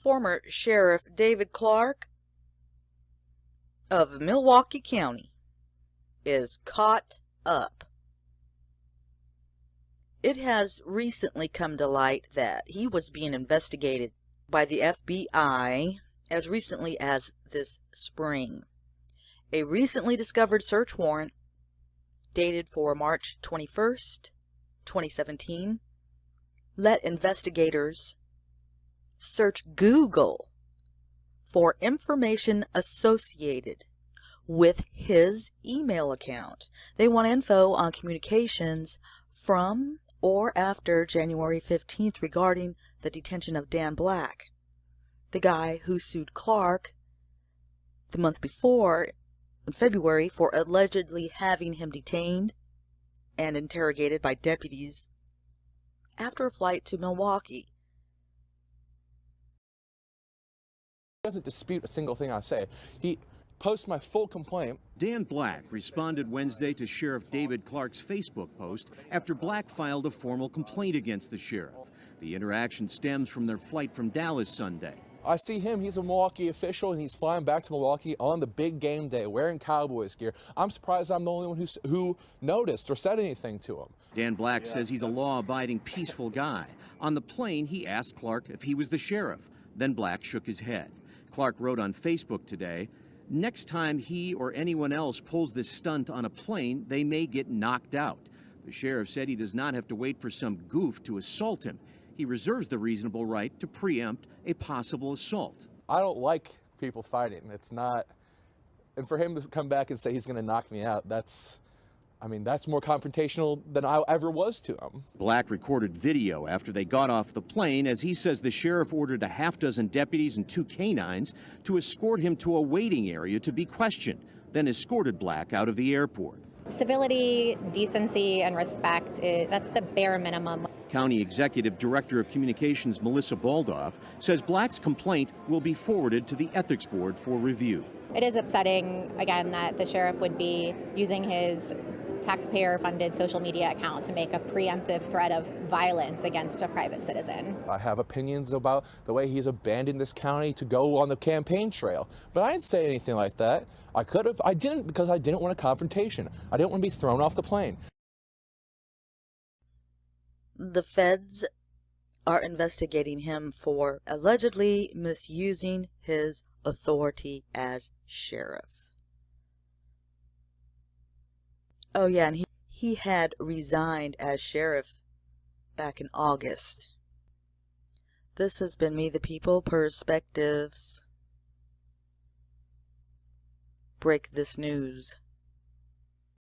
Former Sheriff David Clarke of Milwaukee County is caught up. It has recently come to light that he was being investigated by the FBI as recently as this spring. A recently discovered search warrant dated for March 21st, 2017, let investigators search Google for information associated with his email account. They want info on communications from or after January 15th regarding the detention of Dan Black, the guy who sued Clarke the month before, in February, for allegedly having him detained and interrogated by deputies after a flight to Milwaukee. He doesn't dispute a single thing I say. He posts my full complaint. Dan Black responded Wednesday to Sheriff David Clarke's Facebook post after Black filed a formal complaint against the sheriff. The interaction stems from their flight from Dallas Sunday. I see him, he's a Milwaukee official, and he's flying back to Milwaukee on the big game day wearing Cowboys gear. I'm surprised I'm the only one who noticed or said anything to him. Dan Black says he's a law-abiding, peaceful guy. On the plane, he asked Clarke if he was the sheriff. Then Black shook his head. Clarke wrote on Facebook today, "Next time he or anyone else pulls this stunt on a plane, they may get knocked out." The sheriff said he does not have to wait for some goof to assault him. He reserves the reasonable right to preempt a possible assault. I don't like people fighting. It's not, and for him to come back and say he's going to knock me out, that's more confrontational than I ever was to him. Black recorded video after they got off the plane as he says the sheriff ordered a half-dozen deputies and 2 canines to escort him to a waiting area to be questioned, then escorted Black out of the airport. Civility, decency, and respect, that's the bare minimum. County Executive Director of Communications Melissa Baldoff says Black's complaint will be forwarded to the Ethics Board for review. It is upsetting, again, that the sheriff would be using his taxpayer-funded social media account to make a preemptive threat of violence against a private citizen. I have opinions about the way he's abandoned this county to go on the campaign trail, but I didn't say anything like that. I could have. I didn't, because I didn't want a confrontation. I didn't want to be thrown off the plane. The feds are investigating him for allegedly misusing his authority as sheriff. Oh yeah, and he had resigned as sheriff back in August. This has been Me the People Perspectives. Break this news.